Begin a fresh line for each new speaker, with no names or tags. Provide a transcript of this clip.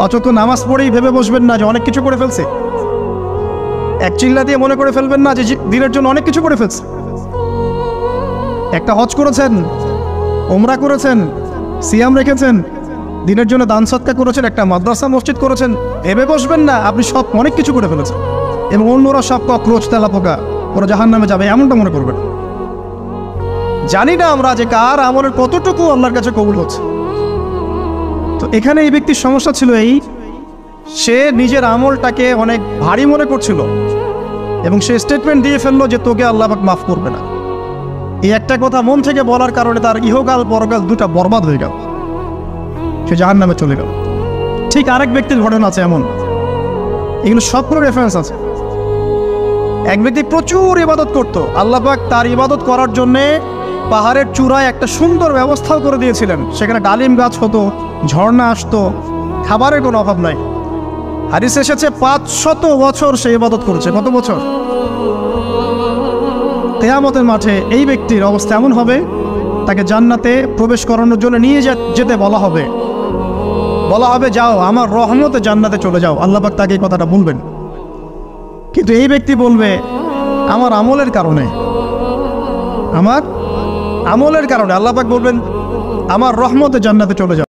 অযথা নামাজ পড়েই ভেবে বসবেন না যে অনেক কিছু করে ফেলছে। এক চিল্লা দিয়ে মনে করে ফেলবেন না যে দিনের জন্য অনেক কিছু করে ফেলছে। একটা হজ করেছেন, ওমরা করেছেন, সিয়াম রেখেছেন, দিনের জন্য দান সৎকার করেছেন, একটা মাদ্রাসা মসজিদ করেছেন, ভেবে বসবেন না আপনি সব অনেক কিছু করে ফেলেছেন এবং অন্যরা সব ককরোচ তেলাপোকা, ওরা জাহান্নামে যাবে এমনটা মনে করবেন। জানি না আমরা যে কার আমলের কতটুকু আল্লাহর কাছে কবুল হচ্ছে। তো এখানে এই ব্যক্তির সমস্যা ছিল এই, সে নিজের আমলটাকে অনেক ভারী মনে করছিল এবং সে স্টেটমেন্ট দিয়ে ফেললো যে তোকে আল্লাহ পাক মাফ করবে না। এই একটা কথা মন থেকে বলার কারণে তার ইহকাল পরকাল দুটা বরবাদ হয়ে গেল, সে জাহান্নামে চলে গেল। ঠিক আরেক ব্যক্তির ঘটনা আছে এমন, এগুলো সবগুলো রেফারেন্স আছে। এক ব্যক্তি প্রচুর ইবাদত করত, আল্লাহ পাক তার ইবাদত করার জন্যে পাহাড়ের চূড়ায় একটা সুন্দর ব্যবস্থাও করে দিয়েছিলেন। সেখানে ডালিম গাছ হতো, ঝর্ণা আসতো, খাবারের কোনো অভাব নাই। হাদিসে এসেছে 500 বছর সে ইবাদত করেছে। কত বছর? কিয়ামতের মাঠে এই ব্যক্তির অবস্থা এমন হবে, তাকে জান্নাতে প্রবেশ করানোর জন্য নিয়ে যেতে বলা হবে যাও আমার রহমতে জান্নাতে চলে যাও। আল্লাহ পাক তাকে এই কথাটা বলবেন, কিন্তু এই ব্যক্তি বলবে আমার আমলের কারণে আল্লাহ পাক বলবেন আমার রহমতে জান্নাতে চলে যাও।